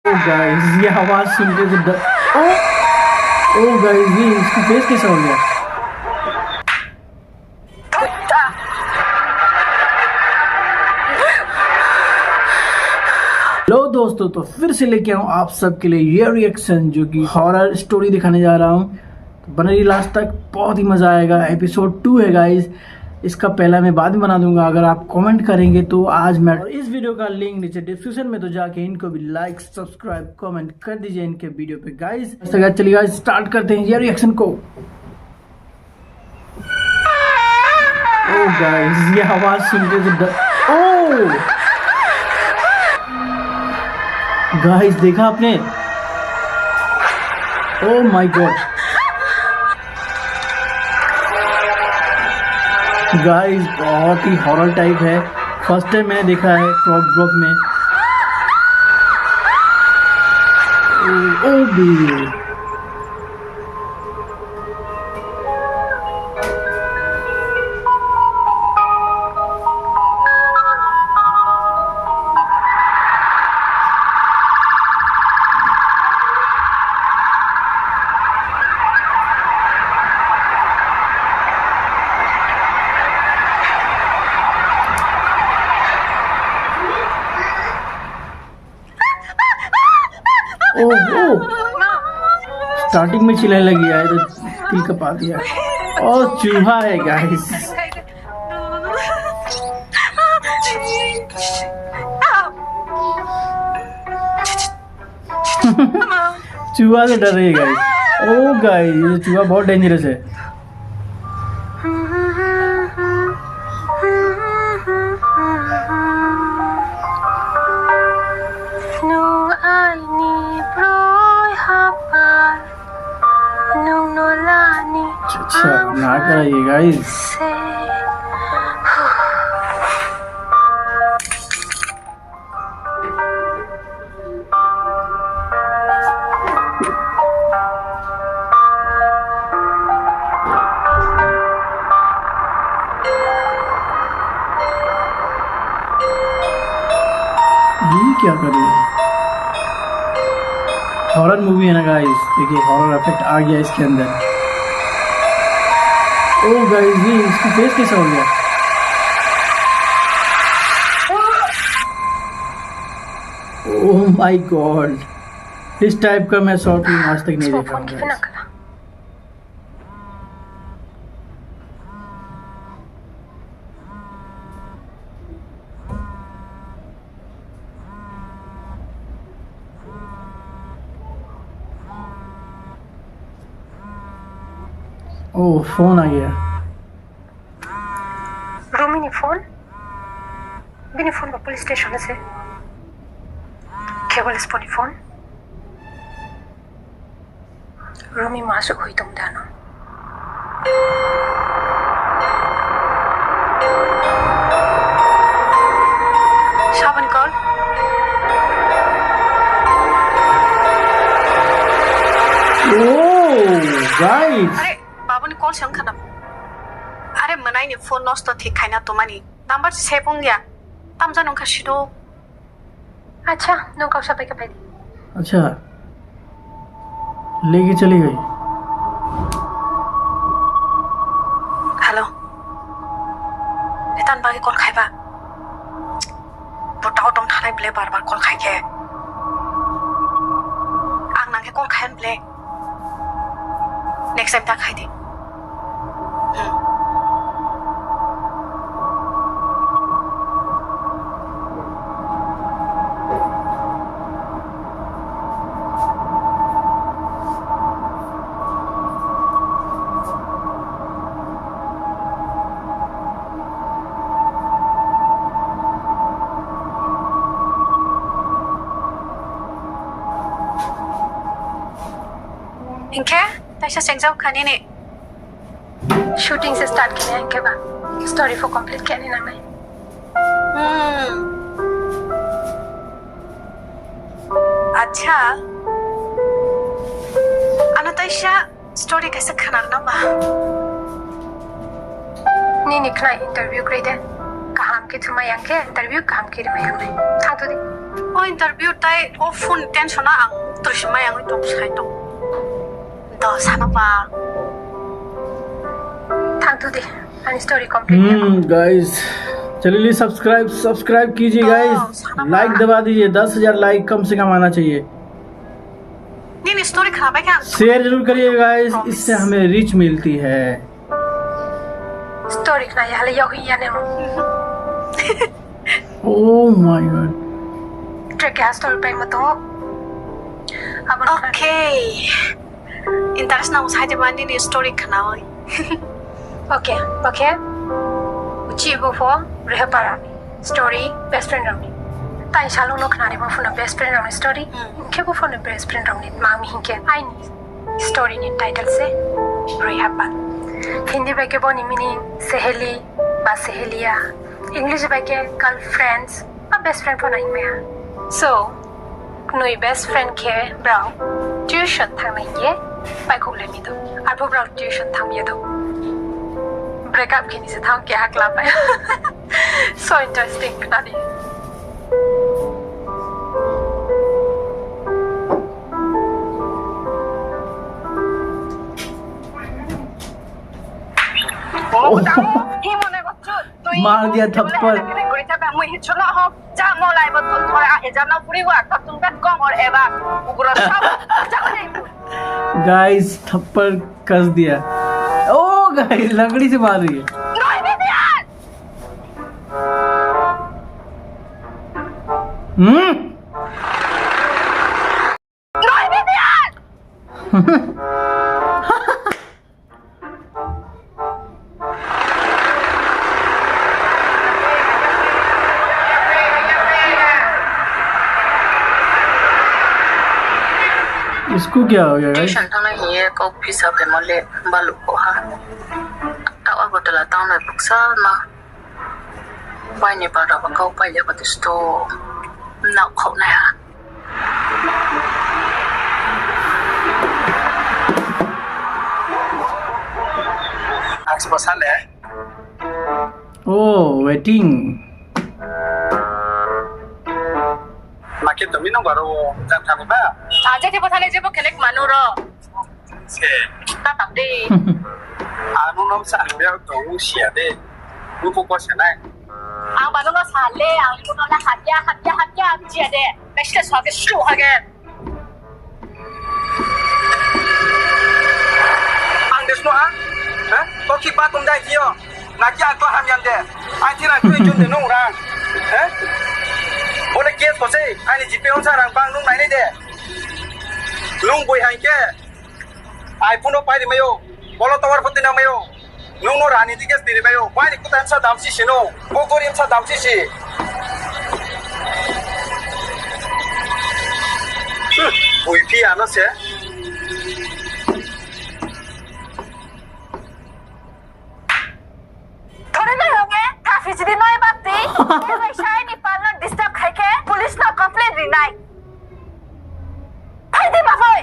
ओ guys ये आवाज सुन के तो ओ गाइस ये इसकी फेस कैसा हो गया। हेलो दोस्तों, तो फिर से लेके आऊँ आप सबके लिए ये रिएक्शन जो कि हॉरर स्टोरी दिखाने जा रहा हूँ। तो बने रहिए लास्ट तक, बहुत ही मजा आएगा। एपिसोड 2 है गाइस, इसका पहला मैं बाद में बना दूंगा। अगर आप कमेंट करेंगे तो आज मैं इस वीडियो का लिंक नीचे डिस्क्रिप्शन में, तो जाके इनको भी लाइक सब्सक्राइब कमेंट कर दीजिए इनके वीडियो पे गाइस। चलिए गाइस स्टार्ट करते हैं ये रिएक्शन को। ओ गाइस ये आवाज सुन के तो ओ गाइस देखा आपने? ओ माय गॉड गाइस, बहुत ही हॉरर टाइप है। फर्स्ट टाइम मैंने देखा है फ्रॉग ब्लॉग में। ओ बेबी ओह स्टार्टिंग में चिल्लाने लगी है तो दिल कपा दिया। और चूहा है गाइस। चूहा से डर रही है गाइस। ओ गाइस ये चूहा बहुत डेंजरस है। अच्छा ना कराइए गाइस। ये क्या कर रही है? हॉरर मूवी है ना गाइस, देखिए हॉरर इफेक्ट आ गया इसके अंदर। ओ गाइस ये इसकी फेस कैसा हो गया? ओह माय गॉड, इस टाइप का मैं शॉर्ट फिल्म आज तक नहीं देखा हूँ। ओह फोन आ गया। रोमिनी फोन बिनी फोन में पुलिस स्टेशन से केवल स्पॉनी फोन रोमी मासुक हुई तुम दानो Shaban call oh guys call शंखना अरे मनाई ने फोन नष्ट थी खाइना तो मानी नंबर से पोंगिया तमजा नंखा शिदो अच्छा नंखा सब के भाई अच्छा लेके चली गई। हेलो नेतान बागी कॉल खाइबा बोटाओ तुम थानाय ब्ले बार-बार कॉल खाइ के आं नांगे कॉल खायन ब्ले नेक्स्ट टाइम ता खाइ दे। इनके तैसा सेंजाव खाने ने शूटिंग से स्टार्ट किया है इनके बाद स्टोरी फॉर कंप्लीट किया नहीं ना मैं अच्छा अनतैसा स्टोरी कैसे खाना ना बा नी निकला इंटरव्यू करे दे काम के थुमा यांके इंटरव्यू काम के रे मैं थां तो दे 인터뷰 따위 오픈 텐션아 안 들으시면 양이 좀 사이도 너 사나봐 당투디 아니 스토리 컴플리트 गाइस चलिए सब्सक्राइब कीजिए गाइस, लाइक दबा दीजिए, 10,000 लाइक कम से कम आना चाहिए। नीनी स्टोरी खराब है क्या? शेयर जरूर करिए गाइस, इससे हमें रीच मिलती है। स्टोरी ना यार यो ही याने ओह माय गॉड ट्रैक क्या स्टोरी पे मत हो अब ओके इंटरेस्ट ना उसाई जब नीनी स्टोरी खना हो okay okay Chibu for Rehaparami story best friend of me. Tai Shalom no Kanari for the best friend of me story. Kebu for the best friend of me, Mami Hinke. I need story in title say Rehapan. Hindi Bakeboni meaning Seheli, Basehelia. English Bake girlfriends, a best friend for Nightmare. So, no best friend care brow. Tuition Tang ye, by Kulemido. I put brow tuition Tang Yedo. Breakup kini se thang kya club hai so interesting nani मार दिया थप्पड़ guys थप्पड़ कस दिया। ओ guys लकड़ी से मार रही है। इसको क्या हो गया गाइस? ये को पिसा पे मले बालू को हा तावा बतला ताऊ ने पुक्सा ना पाइने पारा बकाउ पाइले बतिस्तो ना खौ ना हा आज बसाले ओ वेटिंग माके तमिनो बारो जाथाने बा आजे के बथाले जेबो खेलेक मानु र से ता तबदे आनु नम साले तो सिया दे बुको को सना आ बानु न साले आ इनो न हात्या जिया दे बेस्टे सके शु हागे आं देसनो हा ह तो की बात तुम जाय कियो ना क्या तो हम याम दे आ थिरा तुई जुन दे नुरा ह बोले केस को से आनी जीपे on sarang bang nung nai ne de lung boi hai ke iPhone o pai de mayo bolo tawar photin na mayo nung no rani dikes dire mayo pai ni kutan sa dam si sino go gorim sa dam si boi pi ano se थोड़े नहीं होंगे काफी जिदी नई बात थी ये वैसा ही नेपाल ना डिस्टर्ब खाई के पुलिस ना कंप्लेंट रिनाई भाई दे बाबोई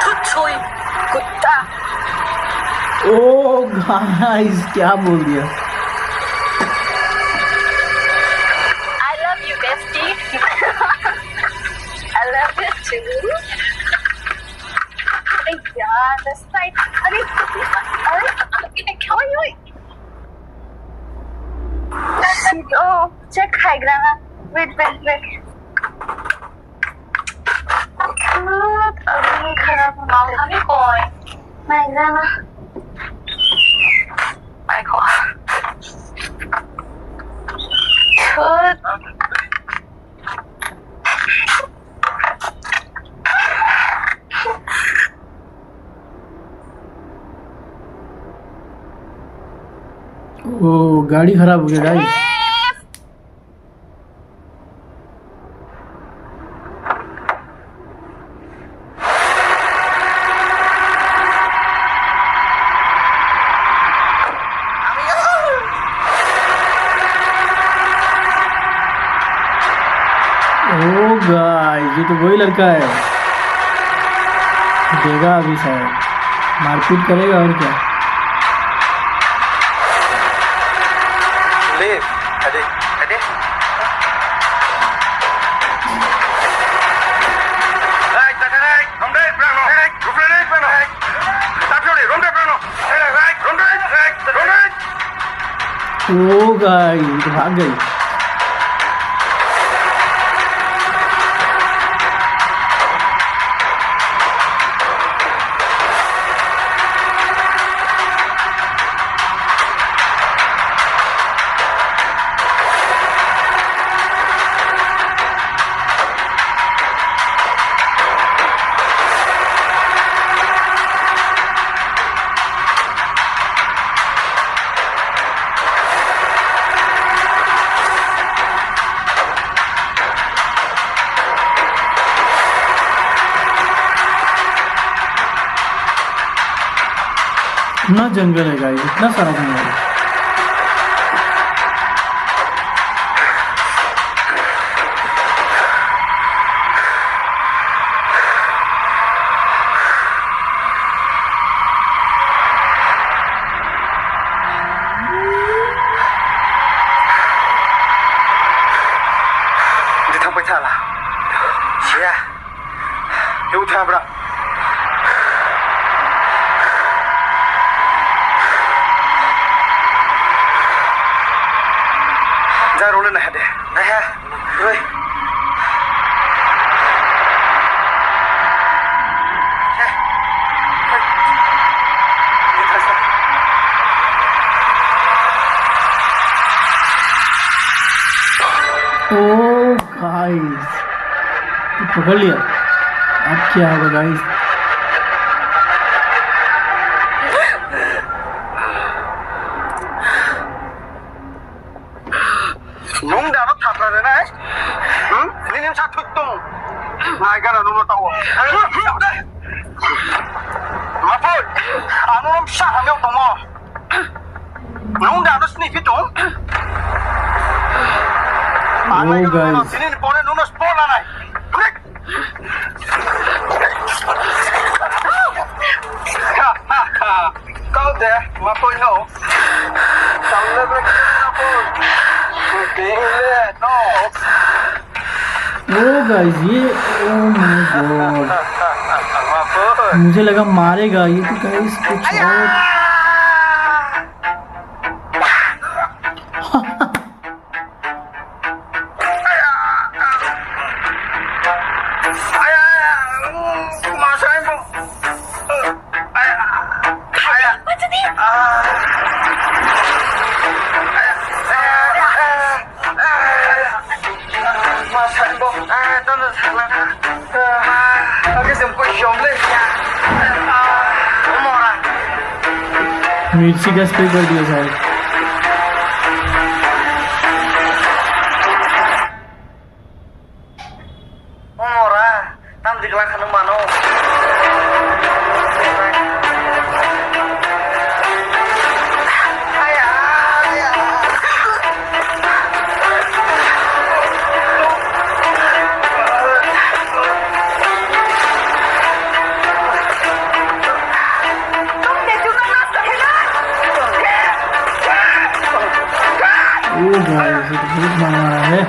तुच्छोई कुत्ता ओ गाइस क्या बोल दिया? I love you too. Yeah, that's right. Ini kau yoi. Oh, check high grana. Wait. Abang खराब mau kami koi. High grana. Baik kok. Good. ओ गाड़ी खराब हो गया गाइस। ओ गाइस ये तो वही लड़का है। देगा अभी शायद, मारपीट करेगा और क्या। ले अरे अरे ओ गाइस भाग गई। इतना जंगल है गाइस, इतना सारा जंगल है। đi thăm bách thà là chị à yêu thà bra ra rồi lên này để này ha rồi ओ गाइस पकड़ लिया, अब क्या होगा guys. nung đã nó thật rồi đấy nên em sao thực tung hai cái là nó tàu đây mà thôi nó sát hàng nhau tàu mò nung đã nó sneak cái trống oh guys ini boleh nunus bola này kau deh mà tôi nấu xong lên với no ओ guys ये oh my God, मुझे लगा मारेगा ये तो guys कुछ और। मिर्ची का स्प्रे कर दिया शायद। ओ गाइस ये तो बहुत मार रहा है।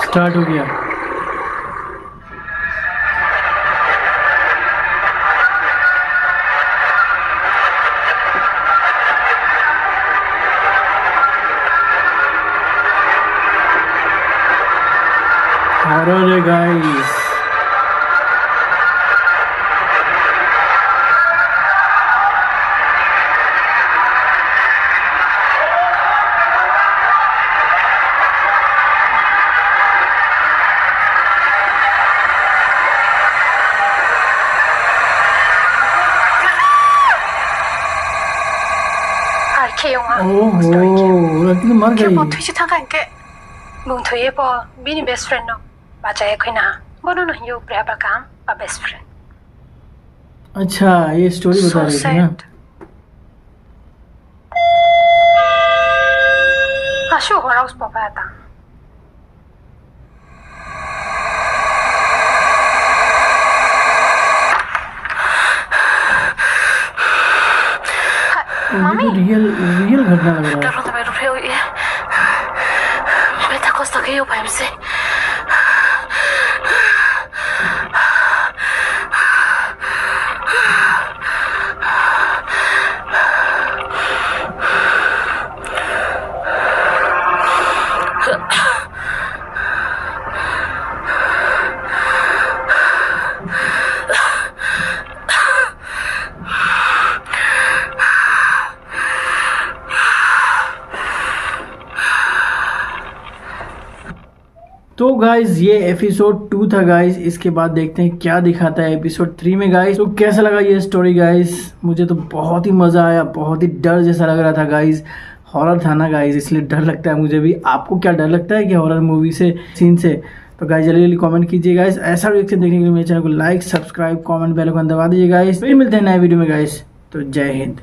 स्टार्ट हो गया। गाइस। ओहो, लड़की तो मर गई। थुइसे थांखांके बुं थुइए पो बिनि बेस्ट फ्रेंड नो बाचाए खैना बोनो न यो ब्रेबा काम बा बेस्ट फ्रेंड। अच्छा, ये स्टोरी बता रही थी ना। आशु हो राउस पापा आता ये रियल घटना लग रहा है। डरो त मेरो फेउ ए बेटा कस्तो के यो भएमसे तो गाइज ये एपिसोड 2 था गाइज। इसके बाद देखते हैं क्या दिखाता है एपिसोड 3 में गाइज। तो कैसा लगा ये स्टोरी गाइज? मुझे तो बहुत ही मज़ा आया, बहुत ही डर जैसा लग रहा था गाइज। हॉरर था ना गाइज, इसलिए डर लगता है मुझे भी। आपको क्या डर लगता है कि हॉरर मूवी से, सीन से? तो गाइज जल्दी जल्दी कमेंट कीजिए गाइज। ऐसा रिएक्शन देखने के लिए मेरे चैनल को like, subscribe, comment, bell icon दबा दीजिए गाइज। फिर मिलते हैं नए वीडियो में गाइज। तो जय हिंद।